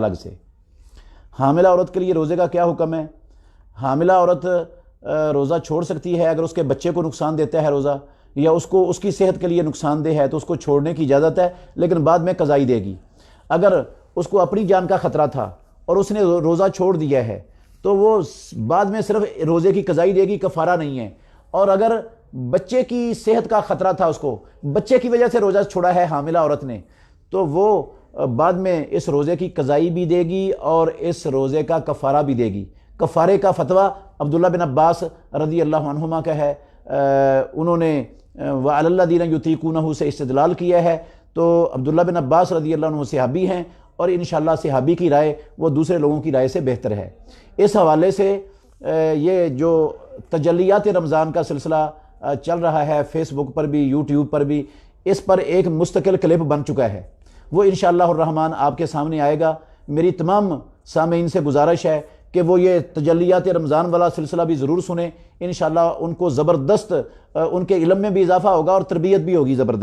الگ سے۔ حاملہ عورت کے لیے روزے کا کیا حکم ہے؟ حاملہ عورت روزہ چھوڑ سکتی ہے اگر اس کے بچے کو نقصان دیتا ہے روزہ، یا اس کی صحت کے لیے نقصان دہ ہے تو اس کو چھوڑنے کی اجازت ہے، لیکن بعد میں قضائی دے گی۔ اگر اس کو اپنی جان کا خطرہ تھا اور اس نے روزہ چھوڑ دیا ہے تو وہ بعد میں صرف روزے کی قضائی دے گی، کفارہ نہیں ہے۔ اور اگر بچے کی صحت کا خطرہ تھا، اس کو بچے کی وجہ سے روزہ چھوڑا ہے حاملہ عورت نے، تو وہ بعد میں اس روزے کی قضائی بھی دے گی اور اس روزے کا کفارہ بھی دے گی۔ کفارے کا فتویٰ عبداللہ بن عباس رضی اللہ عنہما کا ہے، انہوں نے وَعَلَى الَّذِينَ يُطِيقُونَهُ سے استدلال کیا ہے۔ تو عبداللہ بن عباس رضی اللہ عنہ صحابی ہیں، اور انشاءاللہ صحابی کی رائے وہ دوسرے لوگوں کی رائے سے بہتر ہے۔ اس حوالے سے یہ جو تجلیات رمضان کا سلسلہ چل رہا ہے فیس بک پر بھی، یوٹیوب پر بھی، اس پر ایک مستقل کلپ بن چکا ہے، وہ انشاءاللہ الرحمن آپ کے سامنے آئے گا۔ میری تمام سامعین سے گزارش ہے کہ وہ یہ تجلیات رمضان والا سلسلہ بھی ضرور سنیں، انشاءاللہ ان کو زبردست ان کے علم میں بھی اضافہ ہوگا اور تربیت بھی ہوگی زبردست۔